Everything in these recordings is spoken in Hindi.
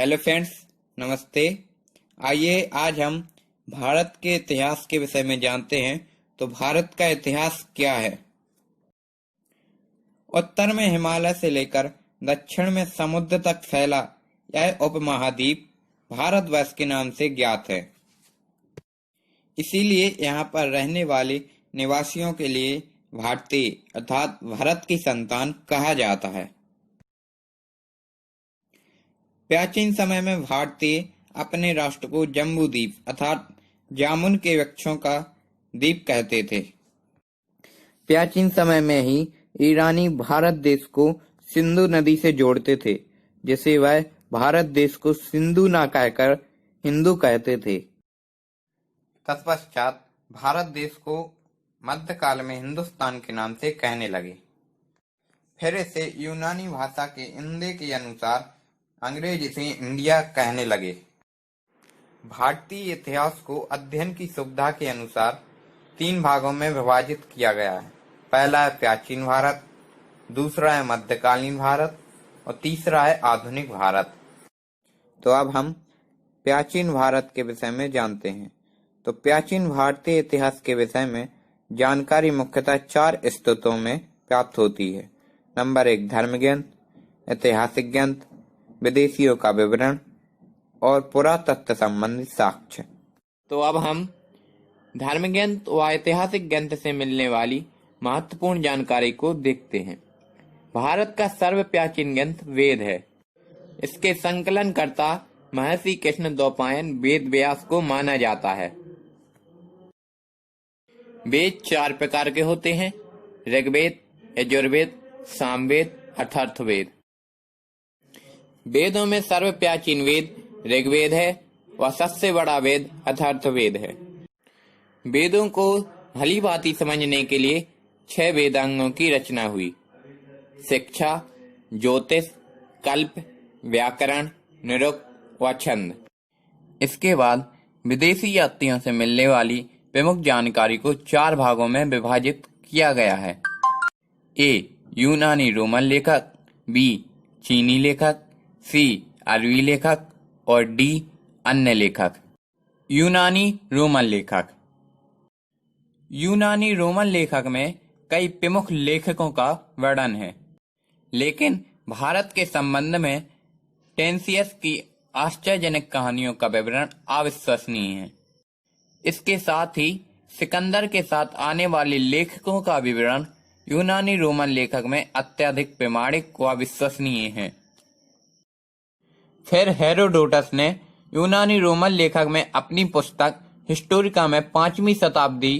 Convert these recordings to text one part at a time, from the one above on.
हेलो फ्रेंड्स, नमस्ते। आइए आज हम भारत के इतिहास के विषय में जानते हैं। तो भारत का इतिहास क्या है? उत्तर में हिमालय से लेकर दक्षिण में समुद्र तक फैला यह उपमहाद्वीप भारतवर्ष के नाम से ज्ञात है। इसीलिए यहाँ पर रहने वाले निवासियों के लिए भारतीय अर्थात भारत की संतान कहा जाता है। प्राचीन समय में भारतीय अपने राष्ट्र को जम्बू द्वीप अर्थात जामुन के वृक्षों का द्वीप कहते थे। प्राचीन समय में ही ईरानी भारत देश को सिंधु नदी से जोड़ते थे, जिसे वह भारत देश को सिंधु ना कहकर हिंदू कहते थे। तत्पश्चात भारत देश को मध्यकाल में हिंदुस्तान के नाम से कहने लगे। फिर इसे यूनानी भाषा के इंदे के अनुसार अंग्रेज इसे इंडिया कहने लगे। भारतीय इतिहास को अध्ययन की सुविधा के अनुसार 3 भागों में विभाजित किया गया है। पहला है प्राचीन भारत, दूसरा है मध्यकालीन भारत और तीसरा है आधुनिक भारत। तो अब हम प्राचीन भारत के विषय में जानते हैं। तो प्राचीन भारतीय इतिहास के विषय में जानकारी मुख्यतः 4 स्तोत्रों में प्राप्त होती है। नंबर 1 धर्म ग्रंथ, ऐतिहासिक ग्रंथ, विदेशियों का विवरण और पुरातत्व संबंधी साक्ष्य। तो अब हम धर्म ग्रंथ व ऐतिहासिक ग्रंथ से मिलने वाली महत्वपूर्ण जानकारी को देखते हैं। भारत का सर्व प्राचीन ग्रंथ वेद है। इसके संकलनकर्ता महर्षि कृष्ण द्वैपायन वेद व्यास को माना जाता है। वेद 4 प्रकार के होते हैं: ऋग्वेद, यजुर्वेद, सामवेद, अथर्ववेद। वेदों में सर्व प्राचीन वेद ऋग्वेद है व सबसे बड़ा वेद अथर्ववेद है। वेदों को भली भांति समझने के लिए 6 वेदांगों की रचना हुई: शिक्षा, ज्योतिष, कल्प, व्याकरण, निरुक्त व छंद। इसके बाद विदेशी यात्रियों से मिलने वाली प्रमुख जानकारी को 4 भागों में विभाजित किया गया है। ए यूनानी रोमन लेखक, बी चीनी लेखक, सी अरबी लेखक और डी अन्य लेखक। यूनानी रोमन लेखक। यूनानी रोमन लेखक में कई प्रमुख लेखकों का वर्णन है, लेकिन भारत के संबंध में टेंसियस की आश्चर्यजनक कहानियों का विवरण अविश्वसनीय है। इसके साथ ही सिकंदर के साथ आने वाले लेखकों का विवरण यूनानी रोमन लेखक में अत्यधिक प्रामाणिक व विश्वसनीय है। फिर हेरोडोटस ने यूनानी रोमन लेखक में अपनी पुस्तक हिस्टोरिका में 5वीं शताब्दी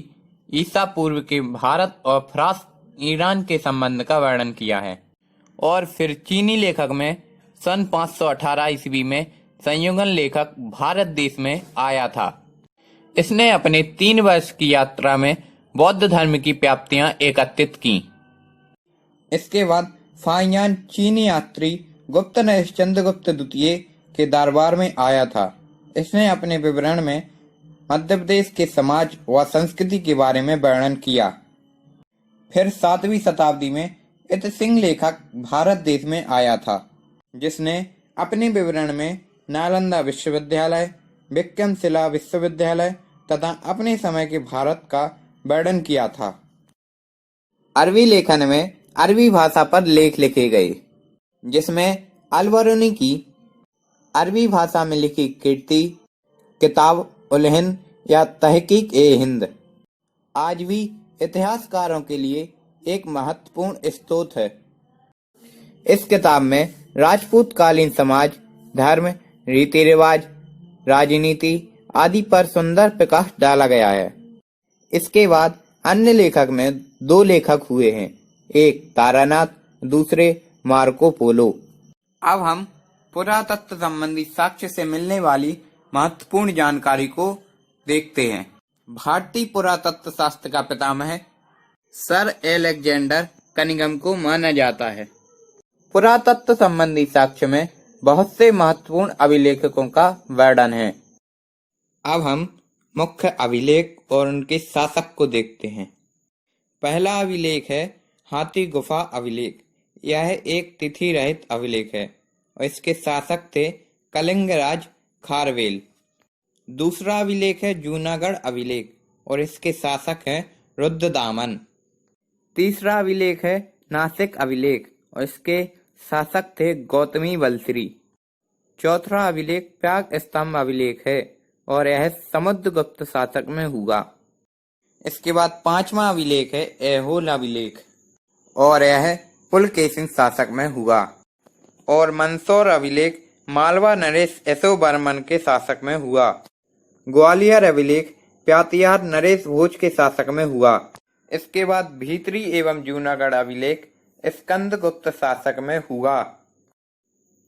ईसा पूर्व के भारत और फ्रांस ईरान के संबंध का वर्णन किया है। और फिर चीनी लेखक में सन 518 ईस्वी में संयुगन लेखक भारत देश में आया था। इसने अपने 3 वर्ष की यात्रा में बौद्ध धर्म की प्राप्तियां एकत्रित की। इसके बाद फाहियान चीनी यात्री गुप्त नरेश चंद्रगुप्त द्वितीय के दरबार में आया था। इसने अपने विवरण में मध्य प्रदेश के समाज व संस्कृति के बारे में वर्णन किया। फिर 7वीं शताब्दी में इत सिंह लेखक भारत देश में आया था, जिसने अपने विवरण में नालंदा विश्वविद्यालय, विक्रमशिला विश्वविद्यालय तथा अपने समय के भारत का वर्णन किया था। अरबी लेखन में अरबी भाषा पर लेख लिखे गए, जिसमें अलबरूनी की अरबी भाषा में लिखी कीर्ति किताब उल हिंद या तहकीक ए हिंद आज भी इतिहासकारों के लिए एक महत्वपूर्ण स्रोत है। इस किताब में राजपूत कालीन समाज, धर्म, रीति रिवाज, राजनीति आदि पर सुंदर प्रकाश डाला गया है। इसके बाद अन्य लेखक में 2 लेखक हुए हैं, एक तारानाथ, दूसरे मार्को पोलो। अब हम पुरातत्व संबंधी साक्ष्य से मिलने वाली महत्वपूर्ण जानकारी को देखते हैं। भारतीय पुरातत्व शास्त्र का पितामह सर एलेक्जेंडर कनिंघम को माना जाता है। पुरातत्व संबंधी साक्ष्य में बहुत से महत्वपूर्ण अभिलेखों का वर्णन है। अब हम मुख्य अभिलेख और उनके शासक को देखते हैं। पहला अभिलेख है हाथी गुफा अभिलेख। यह एक तिथि रहित अभिलेख है और इसके शासक थे कलिंगराज खारवेल। दूसरा अभिलेख है जूनागढ़ अभिलेख और इसके शासक हैं रुद्रदामन। तीसरा अभिलेख है नासिक अभिलेख और इसके शासक थे गौतमी बलश्री। चौथा अभिलेख प्राग स्तंभ अभिलेख है और यह समुद्रगुप्त शासक में हुआ। इसके बाद पांचवा अभिलेख है ऐहोल अभिलेख और यह पुलकेशिन शासक में हुआ। और मंदसौर अभिलेख मालवा नरेश यशोवर्मन के शासक में हुआ। ग्वालियर अभिलेख प्यातियार नरेश भोज के शासक में हुआ। इसके बाद भीतरी एवं जूनागढ़ अभिलेख स्कंदगुप्त शासक में हुआ।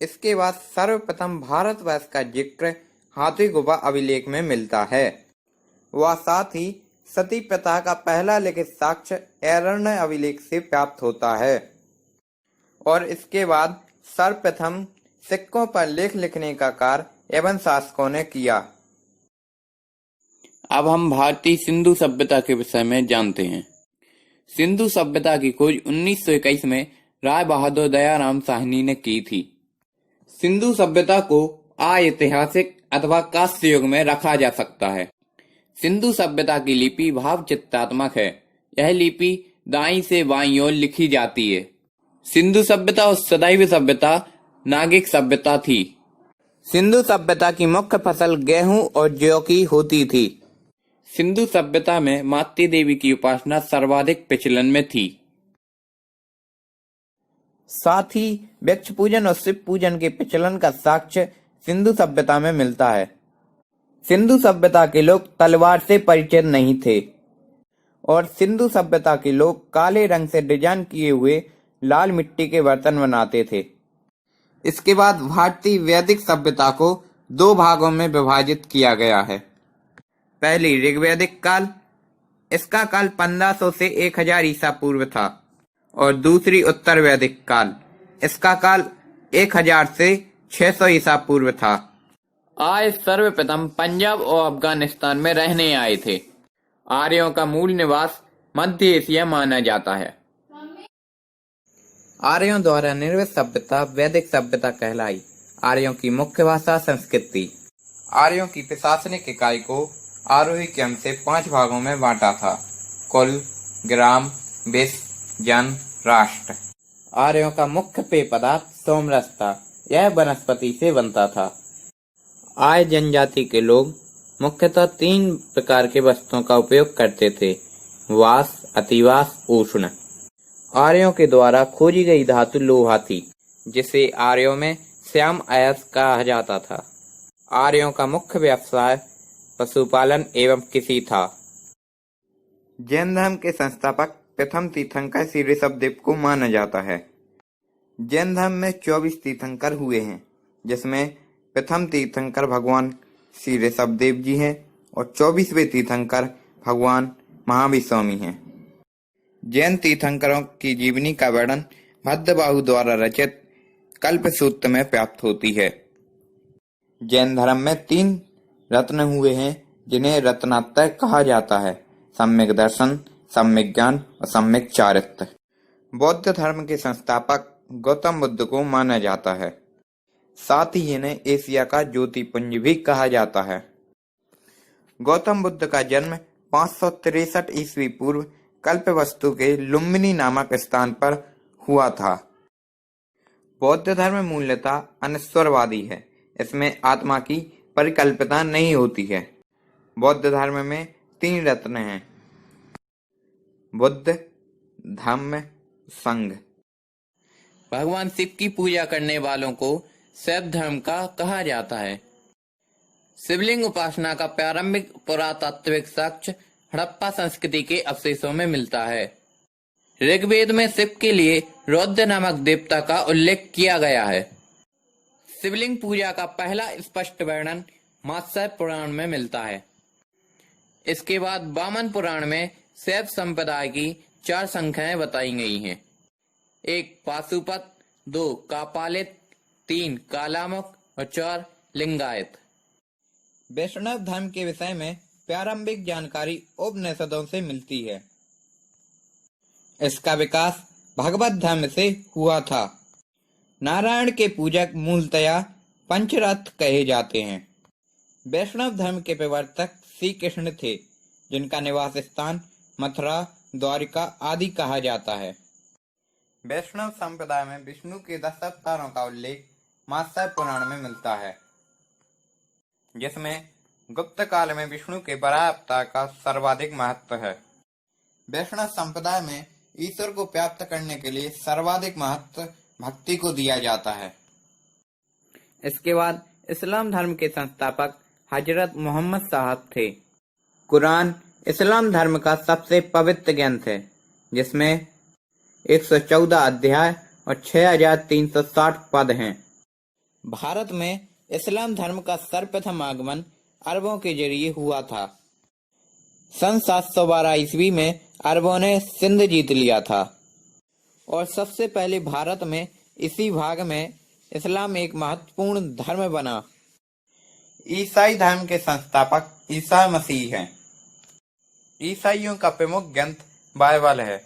इसके बाद सर्वप्रथम भारतवर्ष का जिक्र हाथी गुफा अभिलेख में मिलता है। वह साथ ही सती प्रथा का पहला लिखित साक्ष्य ऐरण्य अभिलेख से प्राप्त होता है। और इसके बाद सर्वप्रथम सिक्कों पर लेख लिखने का कार्य एवं शासकों ने किया। अब हम भारतीय सिंधु सभ्यता के विषय में जानते हैं। सिंधु सभ्यता की खोज 1921 में राय बहादुर दयाराम साहनी ने की थी। सिंधु सभ्यता को ऐतिहासिक अथवा कांस्य युग में रखा जा सकता है। सिंधु सभ्यता की लिपि भाव चित्रात्मक है। यह लिपि दाईं से बाईं ओर लिखी जाती है। सिंधु सभ्यता और सदैव सभ्यता नागिक सभ्यता थी। सिंधु सभ्यता की मुख्य फसल गेहूं और जौ की होती थी। सिंधु सभ्यता में मातृ देवी की उपासना सर्वाधिक प्रचलन में थी। साथ ही वृक्ष पूजन और शिव पूजन के प्रचलन का साक्ष्य सिंधु सभ्यता में मिलता है। सिंधु सभ्यता के लोग तलवार से परिचित नहीं थे और सिंधु सभ्यता के लोग काले रंग से डिजाइन किए हुए लाल मिट्टी के बर्तन बनाते थे। इसके बाद भारतीय वैदिक सभ्यता को दो भागों में विभाजित किया गया है। पहली ऋग्वैदिक काल, इसका काल 1500 से 1000 ईसा पूर्व था। और दूसरी उत्तर वैदिक काल, इसका काल 1000 से 600 ईसा पूर्व था। आर्य सर्वप्रथम पंजाब और अफगानिस्तान में रहने आए थे। आर्यों का मूल निवास मध्य एशिया माना जाता है। आर्यों द्वारा निर्मित सभ्यता वैदिक सभ्यता कहलाई। आर्यों की मुख्य भाषा संस्कृत थी। आर्यों की प्रशासनिक इकाई को आरोही क्रम से 5 भागों में बांटा था: कुल, ग्राम, विश्व, जन, राष्ट्र। आर्यों का मुख्य पेय पदार्थ सोमरस था। यह वनस्पति से बनता था। आर्य जनजाति के लोग मुख्यतः 3 प्रकार के वस्त्रों का उपयोग करते थे: वास, अतिवास, उष्ण। आर्यों के द्वारा खोजी गई धातु लोहा थी, जिसे आर्यों में श्याम अयस्क कहा जाता था। आर्यों का मुख्य व्यवसाय पशुपालन एवं कृषि था। जैन धर्म के संस्थापक प्रथम तीर्थंकर श्री ऋषभदेव को माना जाता है। जैन धर्म में 24 तीर्थंकर हुए हैं, जिसमें प्रथम तीर्थंकर भगवान श्री ऋषभदेव जी हैं और 24वें तीर्थंकर भगवान महावीर स्वामी हैं। जैन तीर्थंकरों की जीवनी का वर्णन भद्रबाहु द्वारा रचित कल्पसूत्र में प्राप्त होती है। जैन धर्म में 3 रत्न हुए हैं, जिन्हें रत्नात्रय कहा जाता है: सम्यक दर्शन, सम्यक ज्ञान और सम्यक चारित्र्य। बौद्ध धर्म के संस्थापक गौतम बुद्ध को माना जाता है। साथ ही इन्हें एशिया का ज्योतिपुंज भी कहा जाता है। गौतम बुद्ध का जन्म 563 ईस्वी पूर्व कल्पवस्तु के लुम्बिनी नामक स्थान पर हुआ था। बौद्ध धर्म मूलतः अनिश्वरवादी है। इसमें आत्मा की परिकल्पना नहीं होती है। बौद्ध धर्म में 3 रत्न हैं: बुद्ध, धम्म, संघ। भगवान शिव की पूजा करने वालों को शैव धर्म का कहा जाता है। शिवलिंग उपासना का प्रारंभिक पुरातात्विक साक्ष्य हड़प्पा संस्कृति के अवशेषों में मिलता है। ऋग्वेद में शिव के लिए रौद्र नामक देवता का उल्लेख किया गया है। शिवलिंग पूजा का पहला स्पष्ट वर्णन मात्स्य पुराण में मिलता है। इसके बाद वामन पुराण में शैव संप्रदाय की 4 संख्याएं बताई गई हैं: 1 पाशुपत, 2 कापालिक, 3 कालामुख और 4 लिंगायत। वैष्णव धर्म के विषय में प्रारंभिक जानकारी उपनिषदों से मिलती है। इसका विकास भगवत धर्म से हुआ था। नारायण के पूजक मूलतया पंचरथ कहे जाते हैं। वैष्णव धर्म के प्रवर्तक श्री कृष्ण थे, जिनका निवास स्थान मथुरा, द्वारिका आदि कहा जाता है। वैष्णव संप्रदाय में विष्णु के 10 अवतारों का उल्लेख मात्स्य पुराण में मिलता है, जिसमें गुप्त काल में विष्णु के बराह अवतार का सर्वाधिक महत्व है। वैष्णव संप्रदाय में ईश्वर को प्राप्त करने के लिए सर्वाधिक महत्व भक्ति को दिया जाता है। इसके बाद इस्लाम धर्म के संस्थापक हजरत मोहम्मद साहब थे। कुरान इस्लाम धर्म का सबसे पवित्र ग्रंथ है, जिसमें 114 अध्याय और 6360 पद हैं। भारत में इस्लाम धर्म का सर्वप्रथम आगमन अरबों के जरिए हुआ था। सन 712 ईस्वी में अरबों ने सिंध जीत लिया था और सबसे पहले भारत में इसी भाग में इस्लाम एक महत्वपूर्ण धर्म बना। ईसाई धर्म के संस्थापक ईसा मसीह हैं। ईसाइयों का प्रमुख ग्रंथ बाइबल है।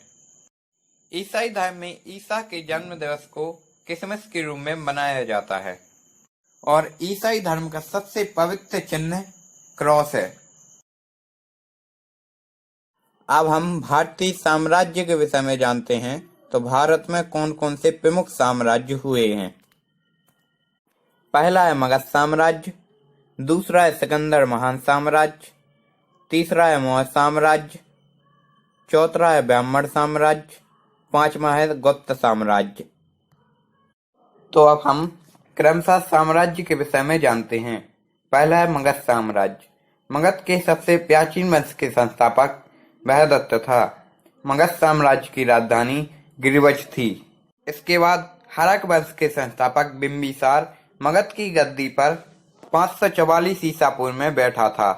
ईसाई धर्म में ईसा के जन्म दिवस को क्रिसमस के रूप में मनाया जाता है और ईसाई धर्म का सबसे पवित्र चिन्ह क्रॉस है। अब हम भारतीय साम्राज्य के विषय में जानते हैं, तो भारत में कौन कौन से प्रमुख साम्राज्य हुए हैं। पहला है मगध साम्राज्य, दूसरा है सिकंदर महान साम्राज्य, तीसरा है मौर्य साम्राज्य, चौथा है ब्राह्मण साम्राज्य, पांचवा है गुप्त साम्राज्य। तो अब हम क्रमशः साम्राज्य के विषय में जानते हैं। पहला है मगध साम्राज्य। मगध के सबसे प्राचीन वंश के संस्थापक बृहदत्त था। मगध साम्राज्य की राजधानी गिरिवज थी। इसके बाद हड़क वंश के संस्थापक बिंबिसार मगध की गद्दी पर 544 ईसा पूर्व में बैठा था।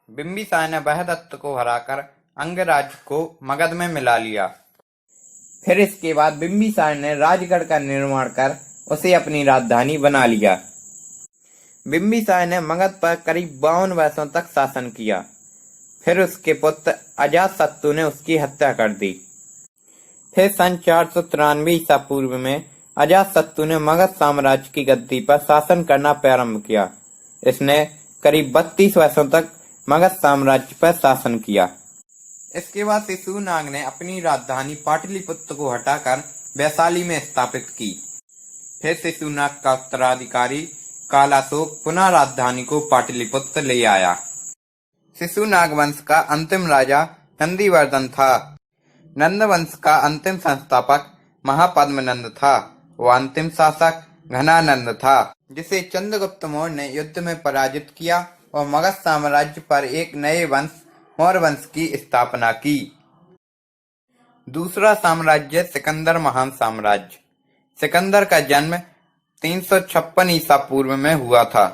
बिंबिसार ने बृहदत्त को हराकर अंगराज्य को मगध में मिला लिया। फिर इसके बाद बिंबिसार ने राजगढ़ का निर्माण कर उसे अपनी राजधानी बना लिया। बिंबिसार ने मगध पर करीब 52 वर्षों तक शासन किया। फिर उसके पुत्र अजातशत्रु ने उसकी हत्या कर दी। फिर सन 493 ईसा पूर्व में अजातशत्रु ने मगध साम्राज्य की गद्दी पर शासन करना प्रारंभ किया। इसने करीब 32 वर्षों तक मगध साम्राज्य पर शासन किया। इसके बाद शिशुनाग ने अपनी राजधानी पाटलिपुत्र को हटाकर वैशाली में स्थापित की। फिर शिशुनाग का उत्तराधिकारी कालाशोक पुनः राजधानी को पाटलिपुत्र ले आया। शिशुनाग वंश का अंतिम राजा नंदीवर्धन था। नंद वंश का अंतिम संस्थापक महापद्मनंद था। वह अंतिम शासक घनानंद था, जिसे चंद्रगुप्त मौर्य ने युद्ध में पराजित किया और मगध साम्राज्य पर एक नए वंश मौर्य वंश की स्थापना की। दूसरा साम्राज्य सिकंदर महान साम्राज्य। सिकंदर का जन्म 356 ईसा पूर्व में हुआ था।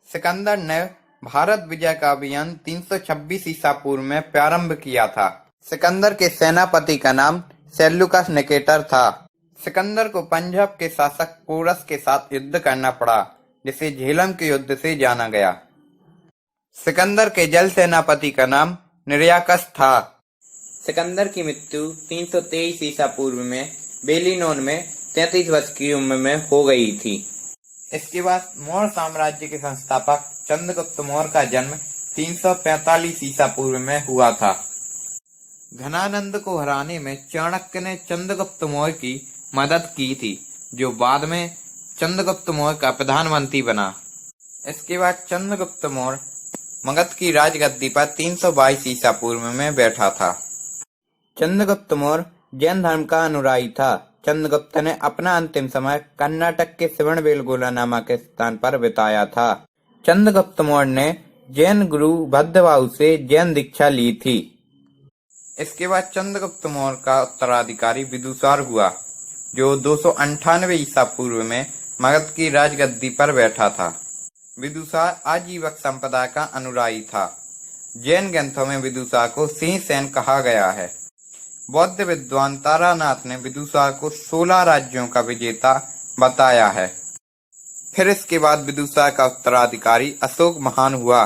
सिकंदर ने भारत विजय का अभियान 326 ईसा पूर्व में प्रारंभ किया था। सिकंदर के सेनापति का नाम सेल्यूकस निकेटर था। सिकंदर को पंजाब के शासक पोरस के साथ युद्ध करना पड़ा, जिसे झेलम के युद्ध से जाना गया। सिकंदर के जल सेनापति का नाम निर्याकस था। सिकंदर की मृत्यु 323 ईसा पूर्व में बेलीनोन में 33 वर्ष की उम्र में हो गई थी। इसके बाद मौर्य साम्राज्य के संस्थापक चंद्रगुप्त मौर्य का जन्म 345 ईसा पूर्व में हुआ था। घनानंद को हराने में चाणक्य ने चंद्रगुप्त मौर्य की मदद की थी, जो बाद में चंद्रगुप्त मौर्य का प्रधानमंत्री बना। इसके बाद चंद्रगुप्त मौर्य मगध की राजगद्दी पर 322 ईसा पूर्व में बैठा था। चंद्रगुप्त मौर्य जैन धर्म का अनुयायी था। चंद्रगुप्त ने अपना अंतिम समय कर्नाटक के श्रवणबेलगोला नामक स्थान पर बिताया था। चंद्रगुप्त मौर्य ने जैन गुरु भद्रबाहु से जैन दीक्षा ली थी। इसके बाद चंद्रगुप्त मौर्य का उत्तराधिकारी विदुसार हुआ, जो 298 ईसा पूर्व में मगध की राजगद्दी पर बैठा था। विदुसार आजीवक संप्रदाय का अनुयायी था। जैन ग्रंथों में विदुसार को सिंह सेन कहा गया है। बौद्ध विद्वान तारानाथ ने विदुसार को 16 राज्यों का विजेता बताया है। फिर इसके बाद विदुसार का उत्तराधिकारी अशोक महान हुआ,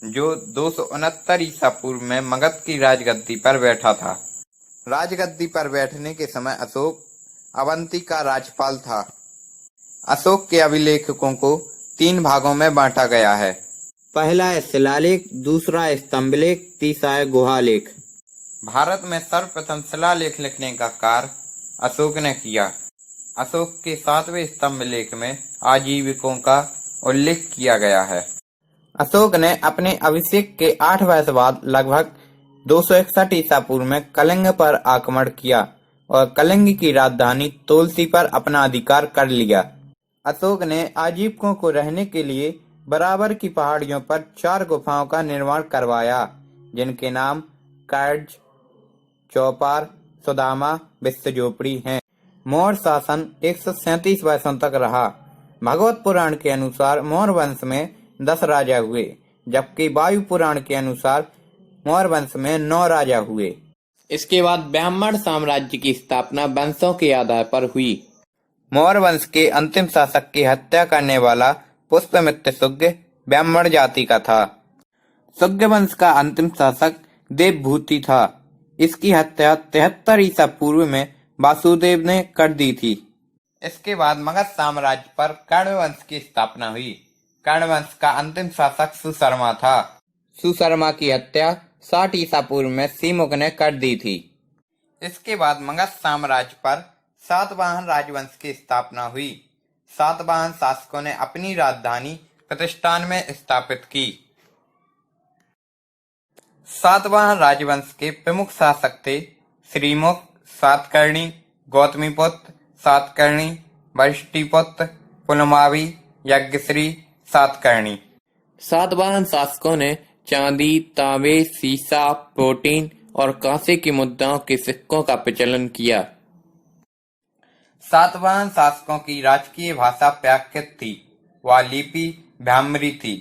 जो 269 ईसा पूर्व में मगध की राजगद्दी पर बैठा था। राजगद्दी पर बैठने के समय अशोक अवंती का राज्यपाल था। अशोक के अभिलेखकों को 3 भागों में बांटा गया है। पहला है शिलालेख, दूसरा है स्तंभलेख, तीसरा है गुहालेख। भारत में सर्वप्रथम शिलालेख लिखने का कार्य अशोक ने किया। अशोक के 7वें स्तंभलेख में आजीविकों का उल्लेख किया गया है। अशोक ने अपने अभिषेक के 8 वर्ष बाद लगभग 261 ईसा पूर्व में कलिंग पर आक्रमण किया और कलिंग की राजधानी तोलसी पर अपना अधिकार कर लिया। अशोक ने आजीविकों को रहने के लिए बराबर की पहाड़ियों पर 4 गुफाओं का निर्माण करवाया, जिनके नाम कर्ज, चौपार, सुदामा, विश्वझोपड़ी हैं। मौर्य शासन 137 वर्षों तक रहा। भागवत पुराण के अनुसार मौर्य वंश में 10 राजा हुए, जबकि वायु पुराण के अनुसार मौर्य वंश में 9 राजा हुए। इसके बाद ब्राह्मण साम्राज्य की स्थापना वंशों के आधार पर हुई। मौर्य वंश के अंतिम शासक की हत्या करने वाला पुष्यमित्र शुंग ब्राह्मण जाति का था। शुंग वंश का अंतिम शासक देवभूति था। इसकी हत्या 73 ईसा पूर्व में वासुदेव ने कर दी थी। इसके बाद मगध साम्राज्य पर कर्ण वंश की स्थापना हुई। कर्ण वंश का अंतिम शासक सुशर्मा था। सुशर्मा की हत्या 60 ईसा पूर्व में सीमुख ने कर दी थी। इसके बाद मगध साम्राज्य पर सातवाहन राजवंश की स्थापना हुई। सातवाहन शासकों ने अपनी राजधानी प्रतिष्ठान में स्थापित की। सातवाहन राजवंश के प्रमुख शासक थे श्रीमुख, सातकर्णी, गौतमीपुत्र, सातकर्णी, वशिष्ठिपुत्र, पुलमावी, यज्ञश्री, सातकर्णी। सातवाहन शासकों ने चांदी, तांबे, सीसा, प्रोटीन और कांसे की मुद्राओं के सिक्कों का प्रचलन किया। सातवाहन शासकों की राजकीय भाषा प्राकृत थी। वह लिपि ब्राह्मणी थी।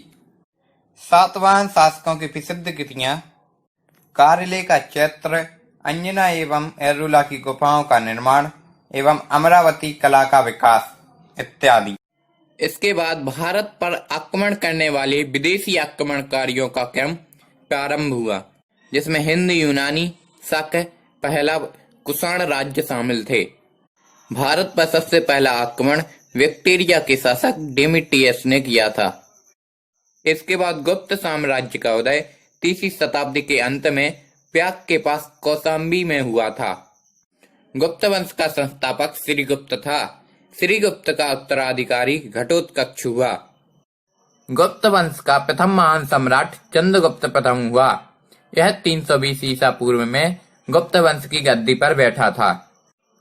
सातवाहन शासकों की प्रसिद्ध कृतियां कारले का चैत्र, अंजना एवं एरुला की गुफाओं का निर्माण एवं अमरावती कला का विकास इत्यादि। इसके बाद भारत पर आक्रमण करने वाले विदेशी आक्रमणकारियों का क्रम प्रारंभ हुआ, जिसमें हिंद, यूनानी, शक, पहला कुषाण राज्य शामिल थे। भारत पर सबसे पहला आक्रमण विक्टोरिया के शासक डेमेट्रियस ने किया था। इसके बाद गुप्त साम्राज्य का उदय 3वीं शताब्दी के अंत में प्रयाग के पास कौशाम्बी में हुआ था। गुप्त वंश का संस्थापक श्रीगुप्त था। श्रीगुप्त का उत्तराधिकारी घटोत्कच हुआ। गुप्त वंश का प्रथम महान सम्राट चंद्रगुप्त प्रथम हुआ। यह 320 ईसा पूर्व में गुप्त वंश की गद्दी पर बैठा था।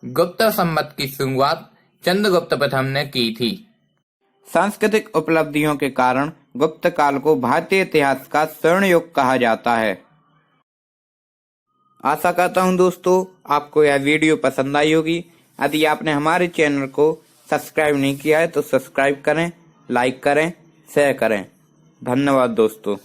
गुप्त संवत की शुरुआत चंद्रगुप्त प्रथम ने की थी। सांस्कृतिक उपलब्धियों के कारण गुप्त काल को भारतीय इतिहास का स्वर्ण युग कहा जाता है। आशा करता हूँ दोस्तों आपको यह वीडियो पसंद आई होगी। यदि आपने हमारे चैनल को सब्सक्राइब नहीं किया है तो सब्सक्राइब करें, लाइक करें, शेयर करें। धन्यवाद दोस्तों।